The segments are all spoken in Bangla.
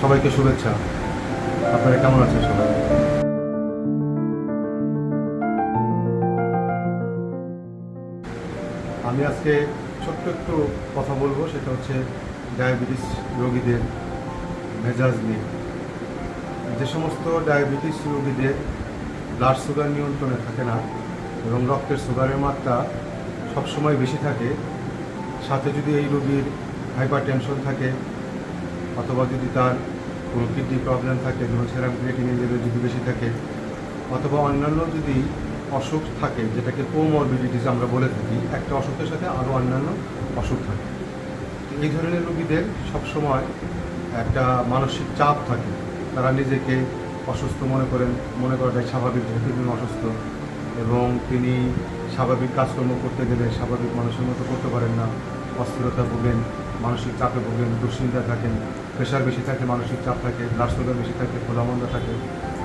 সবাইকে শুভেচ্ছা। আপনারা কেমন আছেন সবাই? আমি আজকে ছোট্ট একটু কথা বলবো, সেটা হচ্ছে ডায়াবেটিস রোগীদের মেজাজ নিয়ে। যে সমস্ত ডায়াবেটিস রোগীদের ব্লাড সুগার নিয়ন্ত্রণে থাকে না এবং রক্তের সুগারের মাত্রা সবসময় বেশি থাকে, সাথে যদি এই রোগীর হাইপার টেনশন থাকে অথবা যদি তার কোনো কিডনি প্রবলেম থাকে, ধরুন সেরাম ক্রিয়েটিনিন লেভেল যদি বেশি থাকে, অথবা অন্যান্য যদি অসুখ থাকে যেটাকে কোমরবিডিটিস আমরা বলে থাকি, একটা অসুখের সাথে আরও অন্যান্য অসুখ থাকে, এই ধরনের রোগীদের সবসময় একটা মানসিক চাপ থাকে। তারা নিজেকে অসুস্থ মনে করাটাই স্বাভাবিক, যেহেতু তিনি অসুস্থ এবং তিনি স্বাভাবিক কাজকর্ম করতে গেলে স্বাভাবিক মানুষের মতো করতে পারেন না। অস্থিরতা ভোগেন, মানসিক চাপে ভোগেন, দুশ্চিন্তা থাকেন, প্রেশার বেশি থাকে, মানসিক চাপ থাকে, ব্লাড সুগার বেশি থাকে, খোলামন্দা থাকে,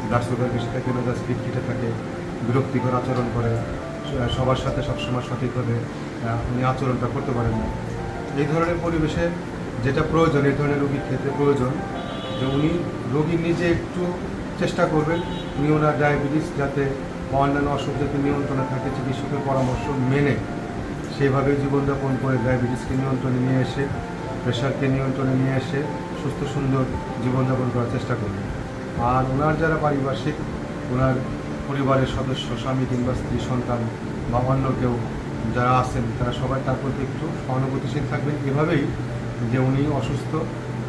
ব্লাড সুগার বেশি থাকে, মেজাজ খিটখিটে থাকে, বিরক্তিকর আচরণ করে, সবার সাথে সবসময় সঠিকভাবে উনি আচরণটা করতে পারেন না। এই ধরনের পরিবেশে যেটা প্রয়োজন, এই ধরনের রোগীর ক্ষেত্রে প্রয়োজন যে উনি রোগী নিজে একটু চেষ্টা করবেন উনি ওনার ডায়াবেটিস যাতে বা অন্যান্য অসুখ যাতে নিয়ন্ত্রণে থাকে, চিকিৎসকের পরামর্শ মেনে সেইভাবে জীবনযাপন করে ডায়াবেটিসকে নিয়ন্ত্রণে নিয়ে এসে, প্রেশারকে নিয়ন্ত্রণে নিয়ে এসে সুস্থ সুন্দর জীবনযাপন করার চেষ্টা করবেন। আর ওনার যারা পারিপার্শ্বিক, ওনার পরিবারের সদস্য, স্বামী কিংবা স্ত্রী, সন্তান বা অন্য কেউ যারা আছেন, তারা সবাই তার প্রতি একটু সহানুভূতিশীল থাকবেন, এভাবেই যে উনি অসুস্থ,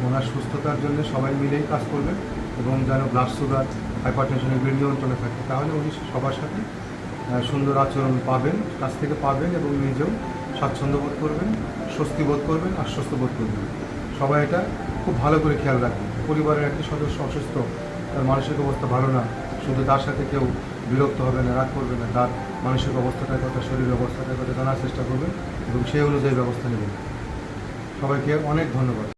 ওনার সুস্থতার জন্য সবাই মিলেই কাজ করবেন এবং যেন ব্লাড সুগার, হাইপার টেনশনের নিয়ন্ত্রণে থাকে, তাহলে উনি সবার সাথে সুন্দর আচরণ পাবেন, কাছ থেকে পাবেন এবং নিজেও স্বাচ্ছন্দ্য বোধ করবেন, স্বস্তি বোধ করবেন, আশ্বস্ত বোধ করবেন। সবাই এটা খুব ভালো করে খেয়াল রাখবেন। পরিবারের একটি সদস্য অসুস্থ, তার মানসিক অবস্থা ভালো না, শুধু তার সাথে কেউ বিরক্ত হবে না, রাগ করবে না, তার মানসিক অবস্থাটার কথা, শরীরের অবস্থাটার কথা জানার চেষ্টা করবেন এবং সেই অনুযায়ী ব্যবস্থা নেবেন। সবাইকে অনেক ধন্যবাদ।